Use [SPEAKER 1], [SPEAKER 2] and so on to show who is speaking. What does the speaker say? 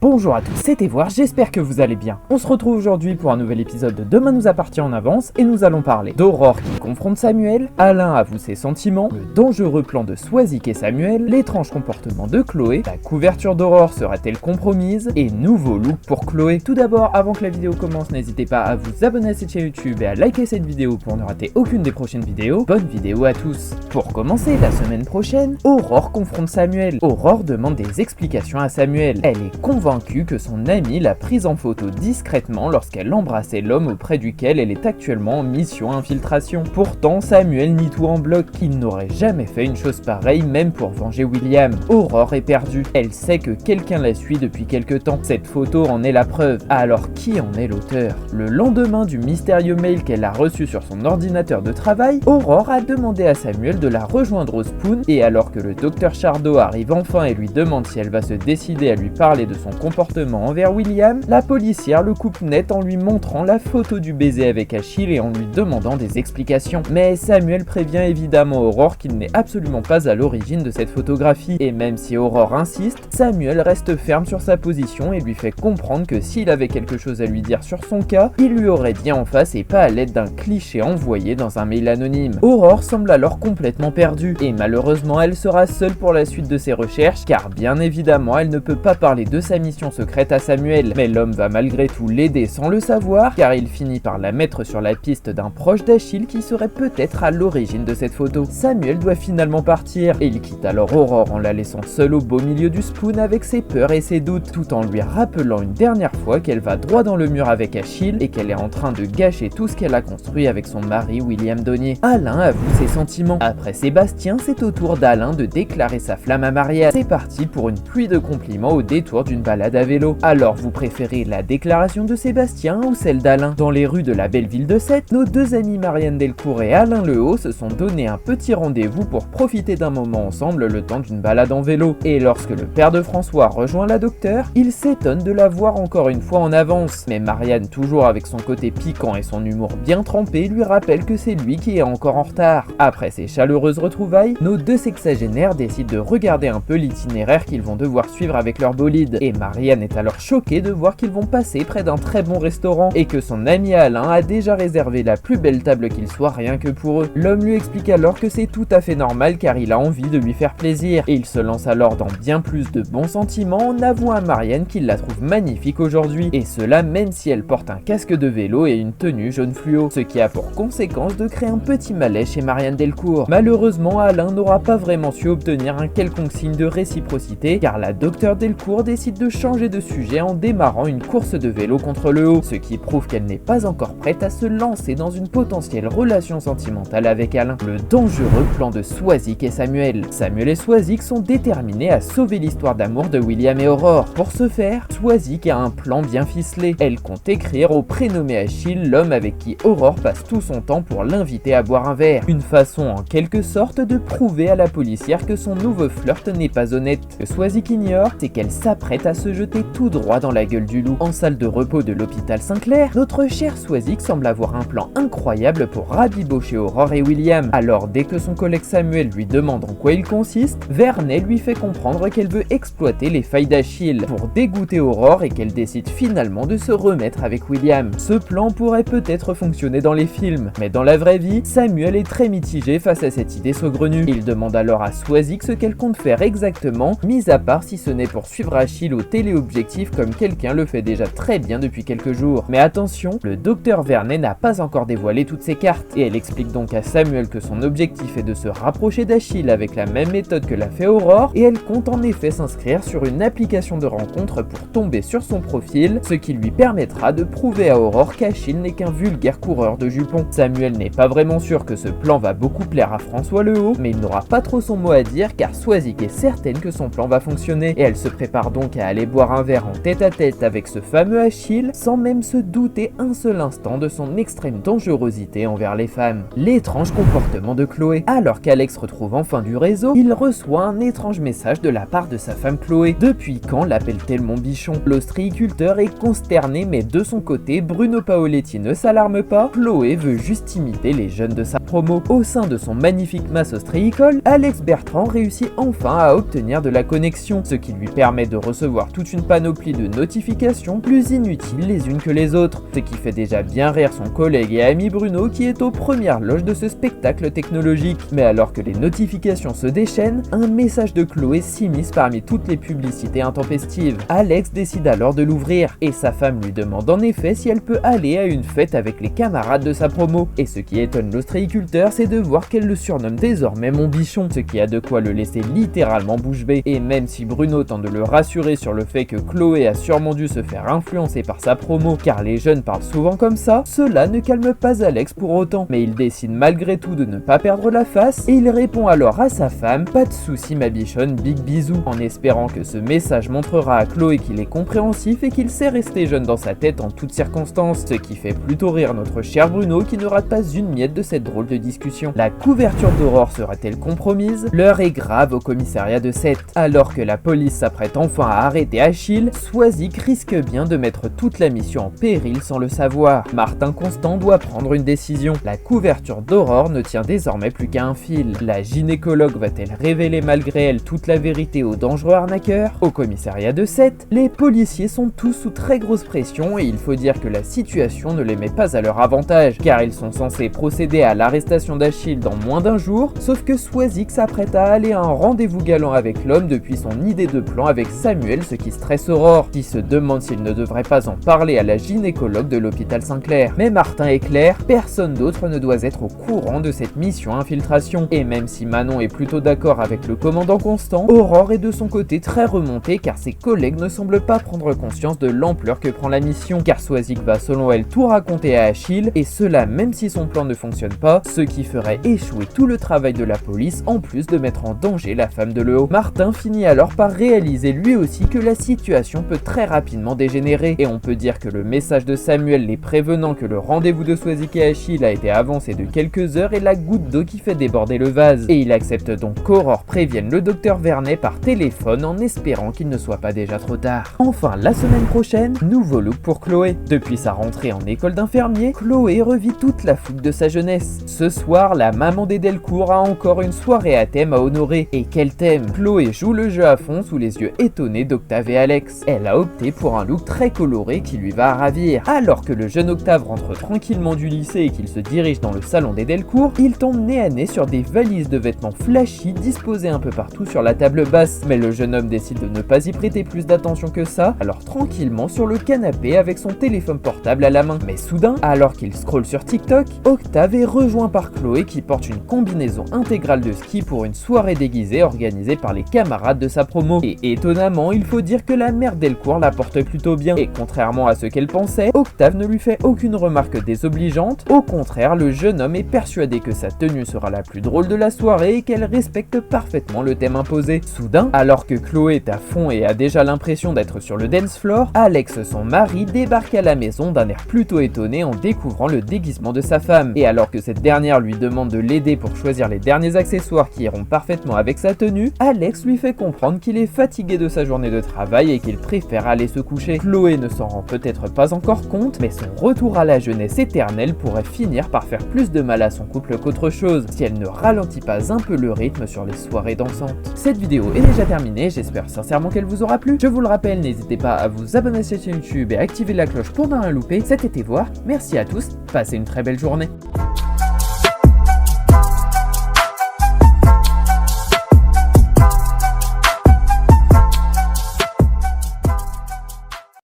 [SPEAKER 1] Bonjour à tous, c'est Evoir, j'espère que vous allez bien. On se retrouve aujourd'hui pour un nouvel épisode de Demain nous appartient en avance et nous allons parler d'Aurore qui confronte Samuel, Alain avoue ses sentiments, le dangereux plan de Swazik et Samuel, l'étrange comportement de Chloé, la couverture d'Aurore sera-t-elle compromise et nouveau look pour Chloé. Tout d'abord, avant que la vidéo commence, n'hésitez pas à vous abonner à cette chaîne YouTube et à liker cette vidéo pour ne rater aucune des prochaines vidéos. Bonne vidéo à tous. Pour commencer, la semaine prochaine, Aurore confronte Samuel. Aurore demande des explications à Samuel. Elle est convaincue que son amie l'a prise en photo discrètement lorsqu'elle embrassait l'homme auprès duquel elle est actuellement en mission infiltration. Pourtant, Samuel nie tout en bloc. Il n'aurait jamais fait une chose pareille, même pour venger William. Aurore est perdue. Elle sait que quelqu'un la suit depuis quelque temps. Cette photo en est la preuve. Alors qui en est l'auteur? Le lendemain du mystérieux mail qu'elle a reçu sur son ordinateur de travail, Aurore a demandé à Samuel de la rejoindre au Spoon, et alors que le docteur Chardot arrive enfin et lui demande si elle va se décider à lui parler de son comportement envers William, la policière le coupe net en lui montrant la photo du baiser avec Achille et en lui demandant des explications. Mais Samuel prévient évidemment Aurore qu'il n'est absolument pas à l'origine de cette photographie, et même si Aurore insiste, Samuel reste ferme sur sa position et lui fait comprendre que s'il avait quelque chose à lui dire sur son cas, il lui aurait dit en face et pas à l'aide d'un cliché envoyé dans un mail anonyme. Aurore semble alors complètement perdue, et malheureusement elle sera seule pour la suite de ses recherches, car bien évidemment elle ne peut pas parler de sa mission secrète à Samuel, mais l'homme va malgré tout l'aider sans le savoir, car il finit par la mettre sur la piste d'un proche d'Achille qui serait peut-être à l'origine de cette photo. Samuel doit finalement partir, et il quitte alors Aurore en la laissant seule au beau milieu du Spoon avec ses peurs et ses doutes, tout en lui rappelant une dernière fois qu'elle va droit dans le mur avec Achille et qu'elle est en train de gâcher tout ce qu'elle a construit avec son mari William Donnier. Alain avoue ses sentiments. Après Sébastien, c'est au tour d'Alain de déclarer sa flamme à Marianne. C'est parti pour une pluie de compliments au détour d'une balade à vélo. Alors vous préférez la déclaration de Sébastien ou celle d'Alain? Dans les rues de la belle ville de Sète, nos deux amis Marianne Delcourt et Alain Lehaut se sont donné un petit rendez-vous pour profiter d'un moment ensemble le temps d'une balade en vélo. Et lorsque le père de François rejoint la docteure, il s'étonne de la voir encore une fois en avance. Mais Marianne, toujours avec son côté piquant et son humour bien trempé, lui rappelle que c'est lui qui est encore en retard. Après ces chaleureuses retrouvailles, nos deux sexagénaires décident de regarder un peu l'itinéraire qu'ils vont devoir suivre avec leur bolide. Et Marianne est alors choquée de voir qu'ils vont passer près d'un très bon restaurant et que son ami Alain a déjà réservé la plus belle table qu'il soit rien que pour eux. L'homme lui explique alors que c'est tout à fait normal car il a envie de lui faire plaisir, et il se lance alors dans bien plus de bons sentiments en avouant à Marianne qu'il la trouve magnifique aujourd'hui, et cela même si elle porte un casque de vélo et une tenue jaune fluo, ce qui a pour conséquence de créer un petit malaise chez Marianne Delcourt. Malheureusement, Alain n'aura pas vraiment su obtenir un quelconque signe de réciprocité car la docteure Delcourt décide de changer de sujet en démarrant une course de vélo contre le haut, ce qui prouve qu'elle n'est pas encore prête à se lancer dans une potentielle relation sentimentale avec Alain. Le dangereux plan de Swazik et Samuel. Samuel et Swazik sont déterminés à sauver l'histoire d'amour de William et Aurore. Pour ce faire, Swazik a un plan bien ficelé. Elle compte écrire au prénommé Achille l'homme avec qui Aurore passe tout son temps pour l'inviter à boire un verre. Une façon en quelque sorte de prouver à la policière que son nouveau flirt n'est pas honnête. Ce que Swazik ignore, c'est qu'elle s'apprête à se jeter tout droit dans la gueule du loup. En salle de repos de l'hôpital Saint-Clair, notre cher Swazik semble avoir un plan incroyable pour rabibocher Aurore et William. Alors dès que son collègue Samuel lui demande en quoi il consiste, Vernet lui fait comprendre qu'elle veut exploiter les failles d'Achille pour dégoûter Aurore et qu'elle décide finalement de se remettre avec William. Ce plan pourrait peut-être fonctionner dans les films, mais dans la vraie vie, Samuel est très mitigé face à cette idée saugrenue. Il demande alors à Swazik ce qu'elle compte faire exactement, mis à part si ce n'est pour suivre Achille au téléobjectif comme quelqu'un le fait déjà très bien depuis quelques jours. Mais attention, le docteur Vernet n'a pas encore dévoilé toutes ses cartes, et elle explique donc à Samuel que son objectif est de se rapprocher d'Achille avec la même méthode que l'a fait Aurore, et elle compte en effet s'inscrire sur une application de rencontre pour tomber sur son profil, ce qui lui permettra de prouver à Aurore qu'Achille n'est qu'un vulgaire coureur de jupons. Samuel n'est pas vraiment sûr que ce plan va beaucoup plaire à François Lehaut, mais il n'aura pas trop son mot à dire car Swazik est certaine que son plan va fonctionner, et elle se prépare donc à aller boire un verre en tête-à-tête avec ce fameux Achille sans même se douter un seul instant de son extrême dangerosité envers les femmes. L'étrange comportement de Chloé. Alors qu'Alex retrouve enfin du réseau, il reçoit un étrange message de la part de sa femme Chloé. Depuis quand l'appelle-t-elle mon bichon? L'ostréiculteur est consterné, mais de son côté, Bruno Paoletti ne s'alarme pas. Chloé veut juste imiter les jeunes de sa promo. Au sein de son magnifique masse ostréicole, Alex Bertrand réussit enfin à obtenir de la connexion, ce qui lui permet de recevoir recevoir toute une panoplie de notifications plus inutiles les unes que les autres, ce qui fait déjà bien rire son collègue et ami Bruno qui est aux premières loges de ce spectacle technologique. Mais alors que les notifications se déchaînent, un message de Chloé s'immisce parmi toutes les publicités intempestives. Alex décide alors de l'ouvrir, et sa femme lui demande en effet si elle peut aller à une fête avec les camarades de sa promo. Et ce qui étonne l'ostréiculteur, c'est de voir qu'elle le surnomme désormais mon bichon, ce qui a de quoi le laisser littéralement bouche bée. Et même si Bruno tente de le rassurer sur le fait que Chloé a sûrement dû se faire influencer par sa promo, car les jeunes parlent souvent comme ça, cela ne calme pas Alex pour autant. Mais il décide malgré tout de ne pas perdre la face, et il répond alors à sa femme: pas de soucis ma bichonne, big bisou, en espérant que ce message montrera à Chloé qu'il est compréhensif et qu'il sait rester jeune dans sa tête en toutes circonstances, ce qui fait plutôt rire notre cher Bruno qui ne rate pas une miette de cette drôle de discussion. La couverture d'Aurore sera-t-elle compromise? L'heure est grave au commissariat de Sète. Alors que la police s'apprête enfin à arrêter Achille, Swazik risque bien de mettre toute la mission en péril sans le savoir. Martin Constant doit prendre une décision. La couverture d'Aurore ne tient désormais plus qu'à un fil. La gynécologue va-t-elle révéler malgré elle toute la vérité au dangereux arnaqueur? Au commissariat de Sète, les policiers sont tous sous très grosse pression et il faut dire que la situation ne les met pas à leur avantage, car ils sont censés procéder à l'arrestation d'Achille dans moins d'un jour, sauf que Swazik s'apprête à aller à un rendez-vous galant avec l'homme depuis son idée de plan avec Samuel, ce qui stresse Aurore, qui se demande s'il ne devrait pas en parler à la gynécologue de l'hôpital Saint-Clair. Mais Martin est clair, personne d'autre ne doit être au courant de cette mission infiltration, et même si Manon est plutôt d'accord avec le commandant Constant, Aurore est de son côté très remontée car ses collègues ne semblent pas prendre conscience de l'ampleur que prend la mission, car Swazik va selon elle tout raconter à Achille, et cela même si son plan ne fonctionne pas, ce qui ferait échouer tout le travail de la police en plus de mettre en danger la femme de Leo. Martin finit alors par réaliser lui aussi que la situation peut très rapidement dégénérer, et on peut dire que le message de Samuel les prévenant que le rendez-vous de Swazik et Achille a été avancé de quelques heures est la goutte d'eau qui fait déborder le vase, et il accepte donc qu'Aurore prévienne le docteur Vernet par téléphone en espérant qu'il ne soit pas déjà trop tard. Enfin, la semaine prochaine, nouveau look pour Chloé. Depuis sa rentrée en école d'infirmier, Chloé revit toute la fougue de sa jeunesse. Ce soir, la maman des Delcourt a encore une soirée à thème à honorer. Et quel thème! Chloé joue le jeu à fond sous les yeux étonnés d'Octave et Alex. Elle a opté pour un look très coloré qui lui va ravir. Alors que le jeune Octave rentre tranquillement du lycée et qu'il se dirige dans le salon des Delcourt, il tombe nez à nez sur des valises de vêtements flashy disposées un peu partout sur la table basse. Mais le jeune homme décide de ne pas y prêter plus d'attention que ça, alors tranquillement sur le canapé avec son téléphone portable à la main. Mais soudain, alors qu'il scrolle sur TikTok, Octave est rejoint par Chloé qui porte une combinaison intégrale de ski pour une soirée déguisée organisée par les camarades de sa promo. Et étonnamment, il faut dire que la mère Delcourt la porte plutôt bien. Et contrairement à ce qu'elle pensait, Octave ne lui fait aucune remarque désobligeante. Au contraire, le jeune homme est persuadé que sa tenue sera la plus drôle de la soirée et qu'elle respecte parfaitement le thème imposé. Soudain, alors que Chloé est à fond et a déjà l'impression d'être sur le dance floor, Alex, son mari, débarque à la maison d'un air plutôt étonné en découvrant le déguisement de sa femme. Et alors que cette dernière lui demande de l'aider pour choisir les derniers accessoires qui iront parfaitement avec sa tenue, Alex lui fait comprendre qu'il est fatigué de sa journée de travail et qu'il préfère aller se coucher. Chloé ne s'en rend peut-être pas encore compte, mais son retour à la jeunesse éternelle pourrait finir par faire plus de mal à son couple qu'autre chose, si elle ne ralentit pas un peu le rythme sur les soirées dansantes. Cette vidéo est déjà terminée, j'espère sincèrement qu'elle vous aura plu. Je vous le rappelle, n'hésitez pas à vous abonner à cette chaîne YouTube et activer la cloche pour ne rien louper. Cet été voir. Merci à tous, passez une très belle journée.